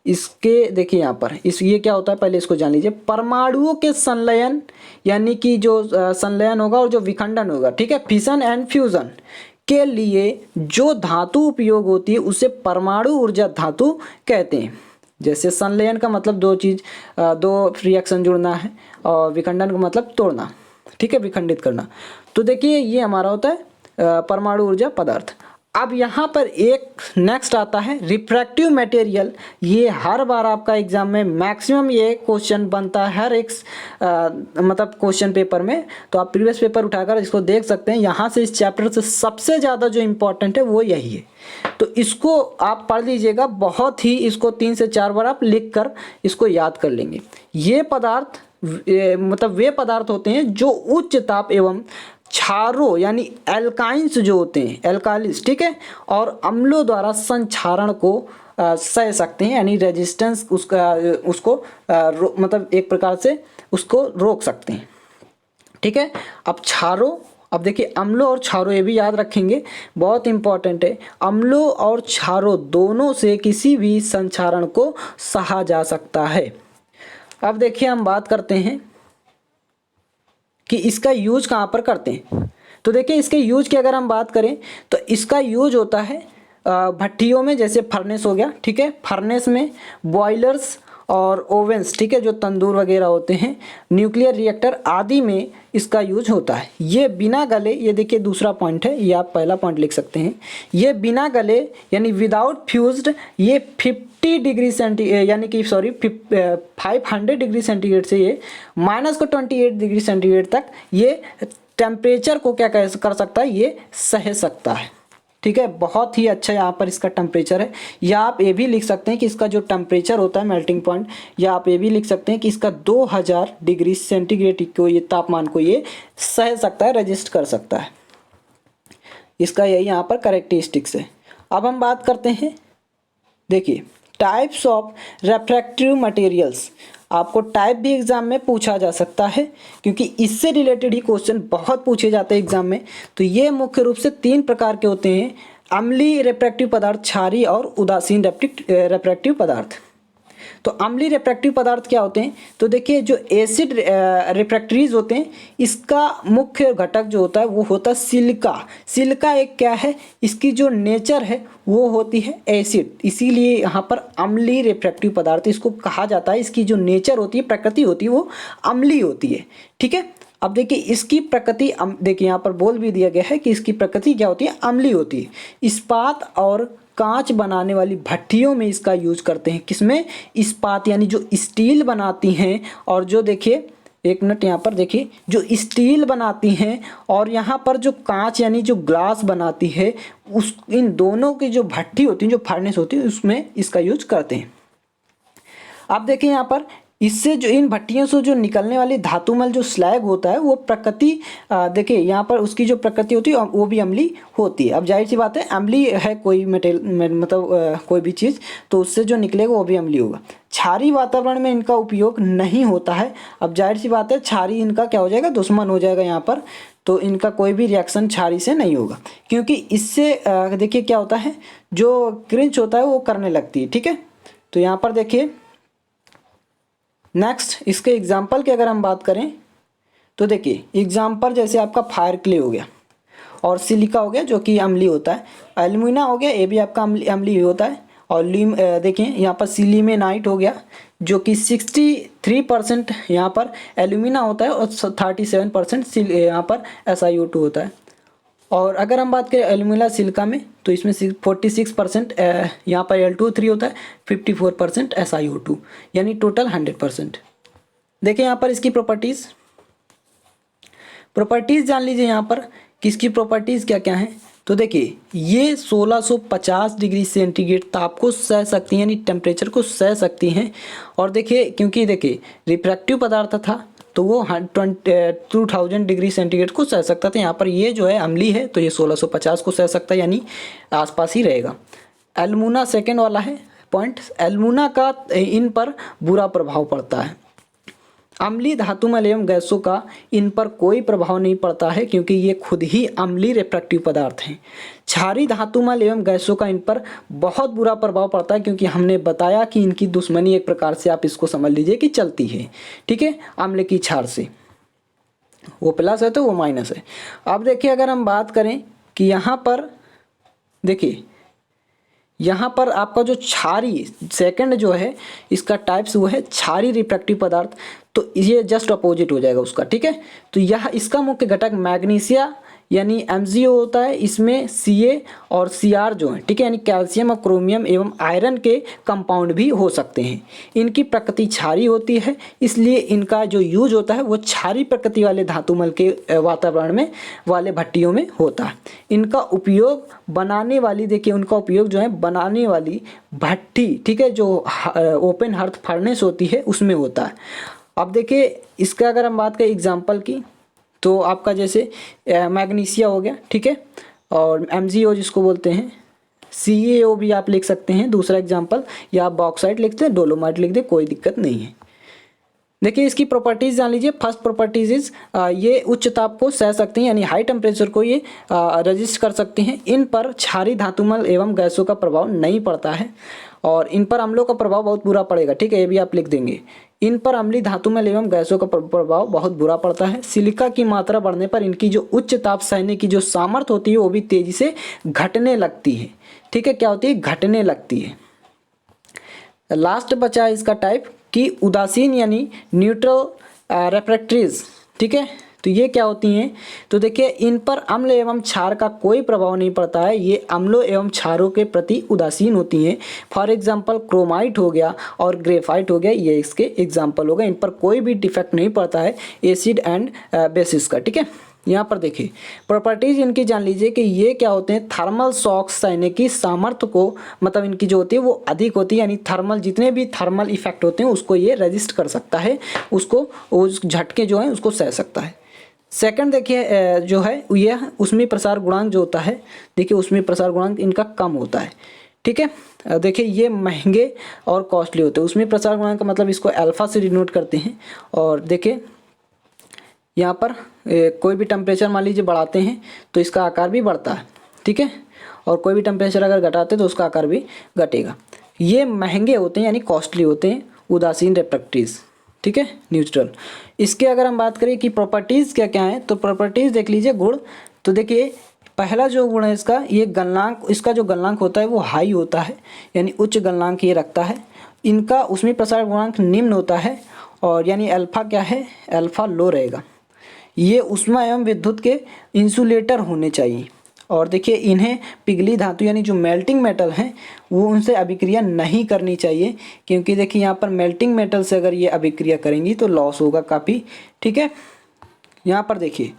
इसके देखिए यहाँ पर ये क्या होता है, पहले इसको जान लीजिए। परमाणुओं के संलयन यानी कि जो संलयन होगा और जो विखंडन होगा, ठीक है, फिशन एंड फ्यूजन के लिए जो धातु उपयोग होती है उसे परमाणु ऊर्जा धातु कहते हैं। जैसे संलयन का मतलब दो रिएक्शन जुड़ना है, और विखंडन का मतलब तोड़ना, ठीक है, विखंडित करना। तो देखिए ये हमारा होता है परमाणु ऊर्जा पदार्थ। अब यहाँ पर एक नेक्स्ट आता है रिफ्रैक्टिव मटेरियल। ये हर बार आपका एग्जाम में मैक्सिमम ये क्वेश्चन बनता है हर एक मतलब क्वेश्चन पेपर में, तो आप प्रीवियस पेपर उठाकर इसको देख सकते हैं। यहाँ से इस चैप्टर से सबसे ज़्यादा जो इम्पोर्टेंट है वो यही है, तो इसको आप पढ़ लीजिएगा, बहुत ही इसको 3 से 4 बार आप लिख कर इसको याद कर लेंगे। ये पदार्थ मतलब वे पदार्थ होते हैं जो उच्च ताप एवं क्षारों यानी एल्काइंस जो होते हैं, एल्कालिस, ठीक है, और अम्लों द्वारा संक्षारण को सह सकते हैं, यानी रेजिस्टेंस उसको मतलब एक प्रकार से उसको रोक सकते हैं, ठीक है। अब क्षारों, अब देखिए अम्लों और क्षारों, ये भी याद रखेंगे, बहुत इंपॉर्टेंट है। अम्लों और क्षारों दोनों से किसी भी संक्षारण को सहा जा सकता है। अब देखिए हम बात करते हैं कि इसका यूज कहाँ पर करते हैं। तो देखिए इसके यूज की अगर हम बात करें तो इसका यूज होता है भट्टियों में, जैसे फर्नेस हो गया, ठीक है, फर्नेस में, बॉयलर्स और ओवेंस, ठीक है, जो तंदूर वगैरह होते हैं, न्यूक्लियर रिएक्टर आदि में इसका यूज होता है। ये बिना गले, ये देखिए दूसरा पॉइंट है, ये आप पहला पॉइंट लिख सकते हैं, ये बिना गले यानी विदाउट फ्यूज्ड, ये 50 डिग्री सेंटीग्रेड यानी कि 500 डिग्री सेंटीग्रेड से ये -28 डिग्री सेंटीग्रेड तक ये टेम्परेचर को क्या कर सकता है, ये सह सकता है, ठीक है। बहुत ही अच्छा यहाँ पर इसका टेम्परेचर है। या आप ये भी लिख सकते हैं कि इसका जो टेम्परेचर होता है मेल्टिंग पॉइंट, या आप ये भी लिख सकते हैं कि इसका 2000 डिग्री सेंटीग्रेड को, ये तापमान को ये सह सकता है, रजिस्ट कर सकता है। इसका यही यहाँ पर कैरेक्टरिस्टिक्स है। अब हम बात करते हैं, देखिए टाइप्स ऑफ रिफ्रैक्टिव मटेरियल्स। आपको टाइप भी एग्जाम में पूछा जा सकता है, क्योंकि इससे रिलेटेड ही क्वेश्चन बहुत पूछे जाते हैं एग्जाम में। तो ये मुख्य रूप से 3 प्रकार के होते हैं, अम्लीय रिफ्रैक्टिव पदार्थ, क्षारीय और उदासीन रिफ्रैक्टिव पदार्थ। तो अम्लीय रिफ्रैक्टिव पदार्थ क्या होते हैं, तो देखिए जो एसिड रिफ्रैक्टरीज होते हैं, इसका मुख्य घटक जो होता है वो होता है सिलिका। सिलिका एक क्या है, इसकी जो नेचर है वो होती है एसिड, इसीलिए यहाँ पर अम्लीय रिफ्रैक्टिव पदार्थ इसको कहा जाता है। इसकी जो नेचर होती है, प्रकृति होती है, वो अम्लीय होती है, ठीक है। अब देखिए इसकी प्रकृति, देखिए यहाँ पर बोल भी दिया गया है कि इसकी प्रकृति क्या होती है, अम्लीय होती है। इस्पात और कांच बनाने वाली भट्टियों में इसका यूज करते हैं। किसमें, इस्पात यानी जो स्टील बनाती हैं, और जो देखिए एक मिनट, यहाँ पर देखिए जो स्टील बनाती हैं और यहाँ पर जो कांच यानी जो ग्लास बनाती है, उस इन दोनों की जो भट्टी होती है, जो फर्नेस होती है, उसमें इसका यूज करते हैं। आप देखिए यहाँ पर इससे जो इन भट्टियों से जो निकलने वाली धातुमल जो स्लैग होता है वो प्रकृति देखिए यहाँ पर उसकी जो प्रकृति होती है वो भी अम्लीय होती है। अब जाहिर सी बात है अम्लीय है कोई मटेरियल मतलब कोई भी चीज़, तो उससे जो निकलेगा वो भी अम्लीय होगा। क्षारीय वातावरण में इनका उपयोग नहीं होता है। अब जाहिर सी बात है क्षारीय इनका क्या हो जाएगा, दुश्मन हो जाएगा यहाँ पर, तो इनका कोई भी रिएक्शन क्षारीय से नहीं होगा, क्योंकि इससे देखिए क्या होता है, जो क्रिंच होता है वो करने लगती है। ठीक है, तो यहाँ पर देखिए नेक्स्ट इसके एग्जाम्पल की अगर हम बात करें तो देखिए एग्जाम्पल जैसे आपका फायर क्ले हो गया और सिलिका हो गया जो कि अम्लीय होता है, एल्यूमिना हो गया ये भी आपका अम्लीय होता है, और देखिए यहाँ पर सिलीमेनाइट हो गया जो कि 63% यहाँ पर एल्यूमिना होता है और 37% यहाँ पर SiO2 होता है। और अगर हम बात करें एल्यूमिना सिलिका में तो इसमें 46% यहाँ पर Al2O3 होता है, 54% SiO2, यानी टोटल 100%। देखिए यहाँ पर इसकी प्रॉपर्टीज़ जान लीजिए यहाँ पर किसकी प्रॉपर्टीज़ क्या क्या हैं। तो देखिए ये 1650 डिग्री सेंटीग्रेड ताप को सह सकती हैं, यानी टेम्परेचर को सह सकती हैं। और देखिए क्योंकि देखिए रिफ्रैक्टिव पदार्थ था तो वो 2000 डिग्री सेंटीग्रेड को सह सकता था। यहाँ पर ये जो है अम्लीय है तो ये 1650 को सह सकता है, यानी आसपास ही रहेगा। एल्यूमिना सेकेंड वाला है पॉइंट, एल्यूमिना का इन पर बुरा प्रभाव पड़ता है। अम्लीय धातुमल एवं गैसों का इन पर कोई प्रभाव नहीं पड़ता है क्योंकि ये खुद ही अम्लीय रिफ्रैक्टिव पदार्थ हैं। क्षारीय धातुमल एवं गैसों का इन पर बहुत बुरा प्रभाव पड़ता है क्योंकि हमने बताया कि इनकी दुश्मनी एक प्रकार से आप इसको समझ लीजिए कि चलती है। ठीक है, अम्ल की क्षार से, वो प्लस है तो वो माइनस है। अब देखिए अगर हम बात करें कि यहाँ पर देखिए यहाँ पर आपका जो क्षारीय सेकंड जो है इसका टाइप्स वो है क्षारीय रिफ्रैक्टिव पदार्थ, तो ये जस्ट अपोजिट हो जाएगा उसका। ठीक है, तो यह इसका मुख्य घटक मैग्नीशिया यानी MgO होता है, इसमें Ca और Cr जो है, ठीक है, यानी कैल्शियम और क्रोमियम एवं आयरन के कंपाउंड भी हो सकते हैं। इनकी प्रकृति क्षारीय होती है, इसलिए इनका जो यूज होता है वो क्षारीय प्रकृति वाले धातुमल के वातावरण में वाले भट्टियों में होता है। इनका उपयोग बनाने वाली देखिए उनका उपयोग जो है बनाने वाली भट्टी, ठीक है, जो ओपन हर्थ फर्नेस होती है उसमें होता है। अब देखिए इसका अगर हम बात करें एग्जाम्पल की तो आपका जैसे मैग्नीशिया हो गया, ठीक है, और MgO जिसको बोलते हैं, CaO भी आप लिख सकते हैं दूसरा एग्जाम्पल, या आप बॉक्साइट लिखते हैं, डोलोमाइट लिख दे, कोई दिक्कत नहीं है। देखिए इसकी प्रॉपर्टीज़ जान लीजिए। फर्स्ट प्रॉपर्टीज इज ये उच्च ताप को सह सकती हैं, यानी हाई टेम्परेचर को ये रजिस्ट कर सकती हैं। इन पर क्षारीय धातुमल एवं गैसों का प्रभाव नहीं पड़ता है और इन पर अम्लों का प्रभाव बहुत बुरा पड़ेगा। ठीक है, ये भी आप लिख देंगे। इन पर अम्लीय धातुमल एवं गैसों का प्रभाव बहुत बुरा पड़ता है। सिलिका की मात्रा बढ़ने पर इनकी जो उच्च ताप सहने की जो सामर्थ्य होती है वो भी तेजी से घटने लगती है। ठीक है, क्या होती है, घटने लगती है। लास्ट बचा है इसका टाइप कि उदासीन यानी न्यूट्रल रेफ्रैक्टरीज। ठीक है, तो ये क्या होती हैं, तो देखिए इन पर अम्ल एवं क्षार का कोई प्रभाव नहीं पड़ता है, ये अम्लों एवं क्षारों के प्रति उदासीन होती हैं। फॉर एग्जांपल क्रोमाइट हो गया और ग्रेफाइट हो गया, ये इसके एग्जांपल हो गए। इन पर कोई भी डिफेक्ट नहीं पड़ता है एसिड एंड बेसिस का। ठीक है, यहाँ पर देखिए प्रॉपर्टीज इनकी जान लीजिए कि ये क्या होते हैं, थर्मल शॉक सहने की सामर्थ्य को मतलब इनकी जो होती है वो अधिक होती है, यानी थर्मल जितने भी थर्मल इफेक्ट होते हैं उसको ये रेजिस्ट कर सकता है, उसको उस झटके जो है उसको सह सकता है। सेकंड देखिए जो है यह उसमें प्रसार गुणांक जो होता है, देखिए उसमें प्रसार गुणांक इनका कम होता है। ठीक है, देखिए ये महंगे और कॉस्टली होते हैं। उसमें प्रसार गुणांक का मतलब इसको अल्फा से डिनोट करते हैं। और देखिए यहाँ पर कोई भी टेम्परेचर मान लीजिए बढ़ाते हैं तो इसका आकार भी बढ़ता है। ठीक है, और कोई भी टेम्परेचर अगर घटाते हैं तो उसका आकार भी घटेगा। ये महंगे होते हैं यानी कॉस्टली होते हैं, उदासीन रिफ्रैक्टरीज। ठीक है, न्यूट्रल। इसके अगर हम बात करें कि प्रॉपर्टीज़ क्या क्या हैं, तो प्रॉपर्टीज़ देख लीजिए गुण। तो देखिए पहला जो गुण है इसका, ये गलनांक, इसका जो गलनांक होता है वो हाई होता है, यानी उच्च गलनांक ये रखता है। इनका उसमें प्रसार गुणांक निम्न होता है और यानी अल्फा क्या है, अल्फा लो रहेगा। ये ऊष्मा एवं विद्युत के इंसुलेटर होने चाहिए और देखिए इन्हें पिघली धातु यानी जो मेल्टिंग मेटल हैं वो उनसे अभिक्रिया नहीं करनी चाहिए, क्योंकि देखिए यहाँ पर मेल्टिंग मेटल से अगर ये अभिक्रिया करेंगी तो लॉस होगा काफ़ी। ठीक है, यहाँ पर देखिए,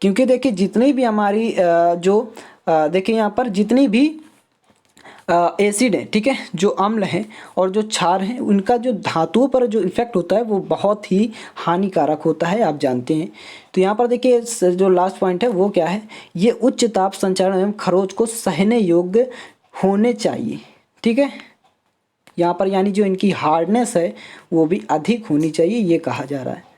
क्योंकि देखिए जितनी भी हमारी देखिए यहाँ पर जितनी भी एसिड है, ठीक है, जो अम्ल हैं और जो क्षार हैं, उनका जो धातुओं पर जो इफेक्ट होता है वो बहुत ही हानिकारक होता है, आप जानते हैं। तो यहाँ पर देखिए जो लास्ट पॉइंट है वो क्या है, ये उच्च ताप संचरण एवं खरोच को सहने योग्य होने चाहिए। ठीक है, यहाँ पर यानी जो इनकी हार्डनेस है वो भी अधिक होनी चाहिए, ये कहा जा रहा है।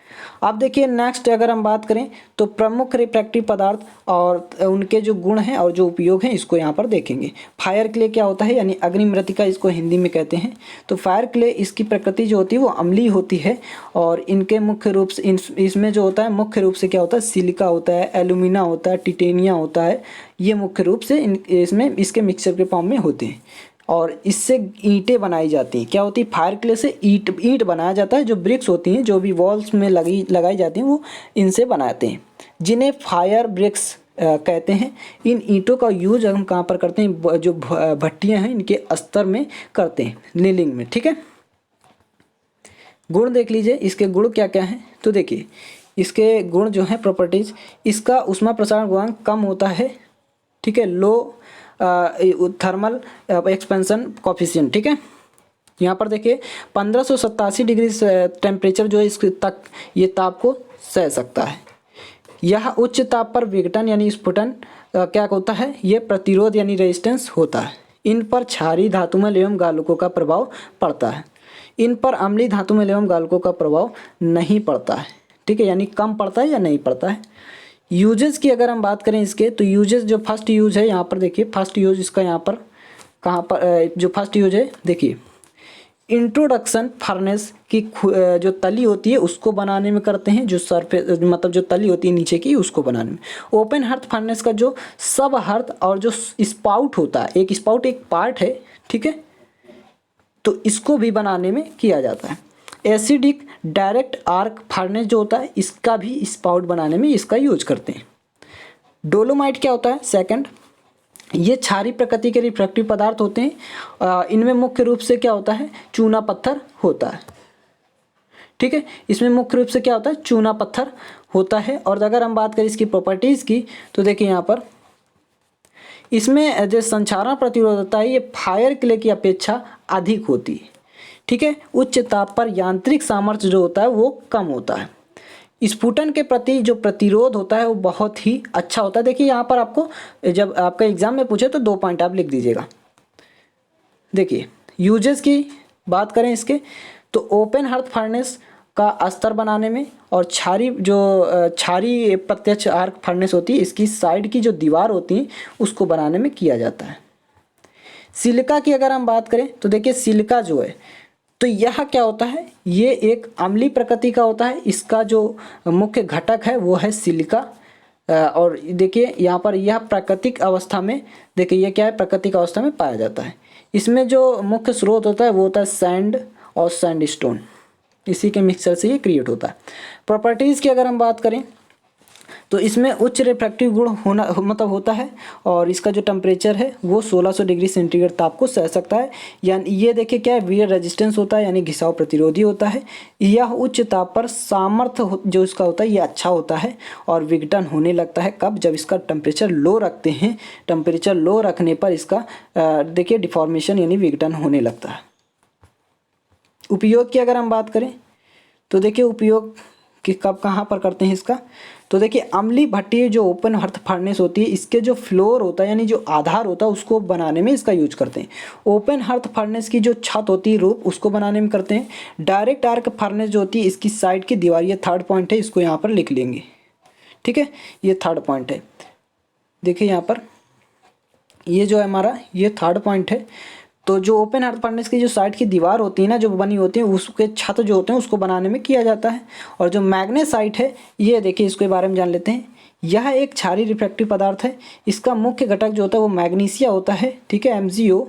अब देखिए नेक्स्ट अगर हम बात करें तो प्रमुख रिफ्रैक्टिव पदार्थ और उनके जो गुण हैं और जो उपयोग हैं इसको यहाँ पर देखेंगे। फायर क्ले क्या होता है, यानी अग्नि मृत्तिका इसको हिंदी में कहते हैं। तो फायर क्ले इसकी प्रकृति जो होती है वो अम्लीय होती है और इनके मुख्य रूप से इसमें जो होता है मुख्य रूप से क्या होता है, सिलिका होता है, एल्यूमिना होता है, टिटेनिया होता है, ये मुख्य रूप से इसमें इसके मिक्सचर के फॉर्म में होते हैं और इससे ईंटें बनाई जाती हैं। क्या होती है, फायर क्ले से ईंट बनाया जाता है। जो ब्रिक्स होती हैं जो भी वॉल्स में लगाई जाती हैं वो इनसे बनाते हैं, जिन्हें फायर ब्रिक्स कहते हैं। इन ईंटों का यूज हम कहाँ पर करते हैं, जो भट्टियाँ हैं इनके अस्तर में करते हैं, नीलिंग में। ठीक है, गुण देख लीजिए, इसके गुण क्या क्या हैं। तो देखिए इसके गुण जो हैं प्रॉपर्टीज, इसका ऊष्मा प्रसारण गुणांक कम होता है। ठीक है, लो थर्मल एक्सपेंशन कॉफिशिएंट। ठीक है, यहाँ पर देखिए 1587 डिग्री टेम्परेचर जो है इस तक ये ताप को सह सकता है। यह उच्च ताप पर विघटन यानी स्फुटन क्या होता है, ये प्रतिरोध यानी रेजिस्टेंस होता है। इन पर क्षारीय धातुमल एवं गालकों का प्रभाव पड़ता है। इन पर अम्लीय धातुमल एवं गालकों का प्रभाव नहीं पड़ता है। ठीक है, यानी कम पड़ता है या नहीं पड़ता है। यूजेस की अगर हम बात करें इसके, तो यूजेस जो फर्स्ट यूज है यहाँ पर देखिए, फर्स्ट यूज इसका यहाँ पर कहाँ पर जो फर्स्ट यूज है देखिए, इंट्रोडक्शन फर्नेस की जो तली होती है उसको बनाने में करते हैं, जो सरफेस मतलब जो तली होती है नीचे की उसको बनाने में। ओपन हर्थ फर्नेस का जो सब हर्थ और जो स्पाउट होता है, एक स्पाउट एक पार्ट है, ठीक है, तो इसको भी बनाने में किया जाता है। एसिडिक डायरेक्ट आर्क फर्नेस जो होता है इसका भी स्पाउट बनाने में इसका यूज करते हैं। डोलोमाइट क्या होता है, सेकंड, ये क्षारीय प्रकृति के रिफ्रैक्टिव पदार्थ होते हैं। इनमें मुख्य रूप से क्या होता है, चूना पत्थर होता है। ठीक है, इसमें मुख्य रूप से क्या होता है, चूना पत्थर होता है। और अगर हम बात करें इसकी प्रॉपर्टीज़ की तो देखिए यहाँ पर इसमें जो संक्षारण प्रतिरोधकता है ये फायर क्ले की अपेक्षा अधिक होती है। ठीक है, उच्च ताप पर यांत्रिक सामर्थ्य जो होता है वो कम होता है। स्फुटन के प्रति जो प्रतिरोध होता है वो बहुत ही अच्छा होता है। देखिए यहाँ पर आपको जब आपका एग्जाम में पूछे तो 2 पॉइंट आप लिख दीजिएगा। देखिए यूजेस की बात करें इसके, तो ओपन हर्थ फर्नेस का अस्तर बनाने में और क्षारीय प्रत्यक्ष आर्क फर्नेस होती है इसकी साइड की जो दीवार होती है उसको बनाने में किया जाता है। सिलिका की अगर हम बात करें तो देखिए सिलिका जो है तो यह क्या होता है, ये एक अम्लीय प्रकृति का होता है। इसका जो मुख्य घटक है वो है सिलिका। और देखिए यहाँ पर यह प्राकृतिक अवस्था में, देखिए ये क्या है, प्राकृतिक अवस्था में पाया जाता है। इसमें जो मुख्य स्रोत होता है वो होता है सैंड और सैंडस्टोन, इसी के मिक्सचर से ये क्रिएट होता है। प्रॉपर्टीज़ की अगर हम बात करें तो इसमें उच्च रिफ्रैक्टिव गुण होता है और इसका जो टेम्परेचर है वो 1600 डिग्री सेंटीग्रेड ताप को सह सकता है। यानी ये देखिए क्या है, वियर रेजिस्टेंस होता है यानी घिसाव प्रतिरोधी होता है। यह उच्च ताप पर सामर्थ्य जो इसका होता है ये अच्छा होता है और विघटन होने लगता है कब, जब इसका टेम्परेचर लो रखते हैं। टेम्परेचर लो रखने पर इसका देखिए डिफॉर्मेशन यानी विघटन होने लगता है। उपयोग की अगर हम बात करें तो देखिए उपयोग कि कब कहाँ पर करते हैं इसका, तो देखिए अम्लीय भट्टी जो ओपन हर्थ फर्नेस होती है इसके जो फ्लोर होता है यानी जो आधार होता है उसको बनाने में इसका यूज करते हैं। ओपन हर्थ फर्नेस की जो छत होती है रूफ उसको बनाने में करते हैं। डायरेक्ट आर्क फर्नेस जो होती है इसकी साइड की दीवार, ये थर्ड पॉइंट है, इसको यहाँ पर लिख लेंगे। ठीक है, ये थर्ड पॉइंट है। देखिए यहाँ पर ये जो है हमारा ये थर्ड पॉइंट है। तो जो ओपन हर्थ फर्नेस की जो साइड की दीवार होती है ना, जो बनी होती है, उसके छत जो होते हैं उसको बनाने में किया जाता है। और जो मैग्नेसाइट है ये देखिए इसके बारे में जान लेते हैं। यह एक क्षारीय रिफ्रैक्टिव पदार्थ है। इसका मुख्य घटक जो होता है वो मैग्नीशिया होता है, ठीक है, MgO।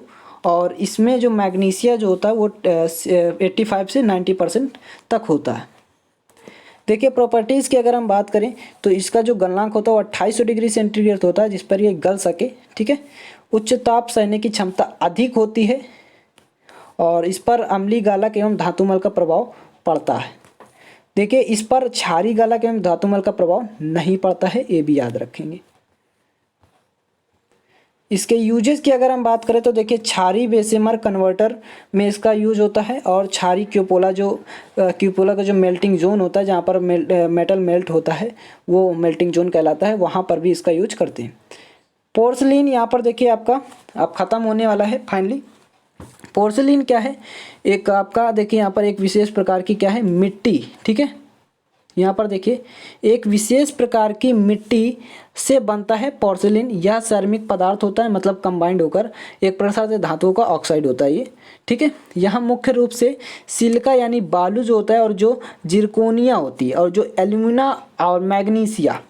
और इसमें जो मैग्नीशिया जो होता है वो 85 से 90% तक होता है। देखिए प्रॉपर्टीज़ की अगर हम बात करें तो इसका जो गलनांक होता है वो 2800 डिग्री सेंटीग्रेड होता है, जिस पर ये गल सके। ठीक है, उच्च ताप सहने की क्षमता अधिक होती है और इस पर अम्लीय गालक एवं धातुमल का प्रभाव पड़ता है। देखिए इस पर क्षारीय गालक एवं धातुमल का प्रभाव नहीं पड़ता है, ये भी याद रखेंगे। इसके यूजेस की अगर हम बात करें तो देखिए क्षारीय बेसेमर कन्वर्टर में इसका यूज होता है और क्षारीय क्यूपोला का जो मेल्टिंग जोन होता है, जहाँ पर मेटल मेल्ट होता है, वो मेल्टिंग जोन कहलाता है, वहाँ पर भी इसका यूज करते हैं। पोर्सलिन यहाँ पर देखिए आपका अब ख़त्म होने वाला है फाइनली। पोर्सलिन क्या है, एक आपका देखिए यहाँ पर एक विशेष प्रकार की क्या है मिट्टी। ठीक है, यहाँ पर देखिए एक विशेष प्रकार की मिट्टी से बनता है पोर्सिलिन। यह सिरेमिक पदार्थ होता है, मतलब कंबाइंड होकर एक प्रकार से धातुओं का ऑक्साइड होता है ये। ठीक है, यहाँ मुख्य रूप से सिलिका यानी बालू जो होता है और जो जिरकोनिया होती है और जो एल्यूमिना और मैग्नीशिया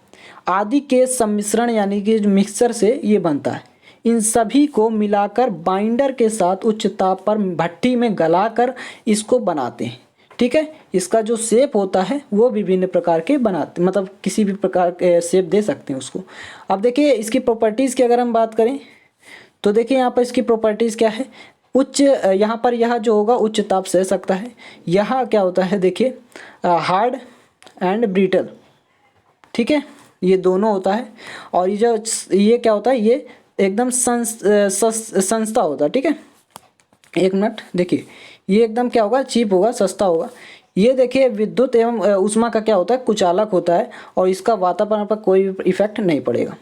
आदि के सम्मिश्रण यानी कि मिक्सचर से ये बनता है। इन सभी को मिलाकर बाइंडर के साथ उच्च ताप पर भट्टी में गलाकर इसको बनाते हैं। ठीक है, इसका जो शेप होता है वो विभिन्न प्रकार के बनाते, मतलब किसी भी प्रकार के शेप दे सकते हैं उसको। अब देखिए इसकी प्रॉपर्टीज़ की अगर हम बात करें तो देखिए यहाँ पर इसकी प्रॉपर्टीज़ क्या है, यहाँ पर यह जो होगा उच्च ताप सह सकता है। यहाँ क्या होता है देखिए हार्ड एंड ब्रिटल। ठीक है, ये दोनों होता है और ये क्या होता है, ये एकदम सस्ता होता है। ठीक है, एक मिनट देखिए, ये एकदम क्या होगा, चीप होगा, सस्ता होगा। ये देखिए विद्युत एवं ऊष्मा का क्या होता है, कुचालक होता है और इसका वातावरण पर कोई इफेक्ट नहीं पड़ेगा।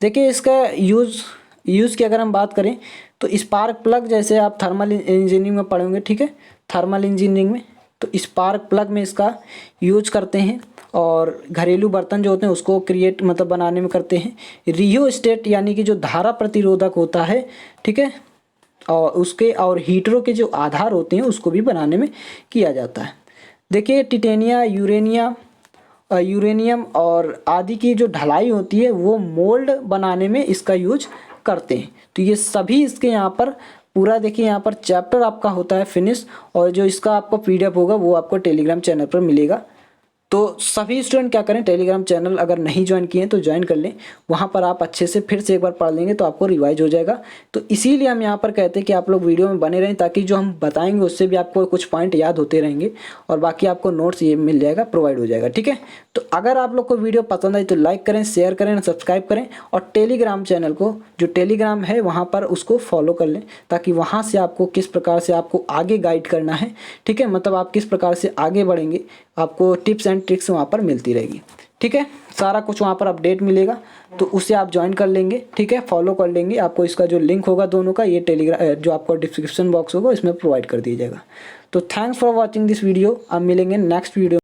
देखिए इसका यूज़ की अगर हम बात करें तो स्पार्क प्लग, जैसे आप थर्मल इंजीनियरिंग में पढ़ेंगे। ठीक है, थर्मल इंजीनियरिंग में तो स्पार्क प्लग में इसका यूज करते हैं और घरेलू बर्तन जो होते हैं उसको क्रिएट मतलब बनाने में करते हैं। रियोस्टेट यानी कि जो धारा प्रतिरोधक होता है, ठीक है, और उसके और हीटरों के जो आधार होते हैं उसको भी बनाने में किया जाता है। देखिए टिटेनिया यूरेनियम और आदि की जो ढलाई होती है वो मोल्ड बनाने में इसका यूज करते हैं। तो ये सभी इसके यहाँ पर पूरा देखिए यहाँ पर चैप्टर आपका होता है फिनिश, और जो इसका आपको PDF होगा वो आपको टेलीग्राम चैनल पर मिलेगा। तो सभी स्टूडेंट क्या करें, टेलीग्राम चैनल अगर नहीं ज्वाइन किए हैं तो ज्वाइन कर लें, वहाँ पर आप अच्छे से फिर से एक बार पढ़ लेंगे तो आपको रिवाइज हो जाएगा। तो इसीलिए हम यहाँ पर कहते हैं कि आप लोग वीडियो में बने रहें, ताकि जो हम बताएंगे उससे भी आपको कुछ पॉइंट याद होते रहेंगे और बाकी आपको नोट्स ये मिल जाएगा, प्रोवाइड हो जाएगा। ठीक है, तो अगर आप लोग को वीडियो पसंद आई तो लाइक करें, शेयर करें, सब्सक्राइब करें और टेलीग्राम चैनल को, जो टेलीग्राम है वहाँ पर उसको फॉलो कर लें, ताकि वहाँ से आपको किस प्रकार से आपको आगे गाइड करना है, ठीक है, मतलब आप किस प्रकार से आगे बढ़ेंगे, आपको टिप्स एंड ट्रिक्स वहाँ पर मिलती रहेगी। ठीक है, सारा कुछ वहाँ पर अपडेट मिलेगा, तो उसे आप ज्वाइन कर लेंगे। ठीक है, फॉलो कर लेंगे, आपको इसका जो लिंक होगा दोनों का, ये टेलीग्राम जो आपको डिस्क्रिप्शन बॉक्स होगा इसमें प्रोवाइड कर दिया जाएगा। तो thanks for watching this video. अब मिलेंगे नेक्स्ट वीडियो।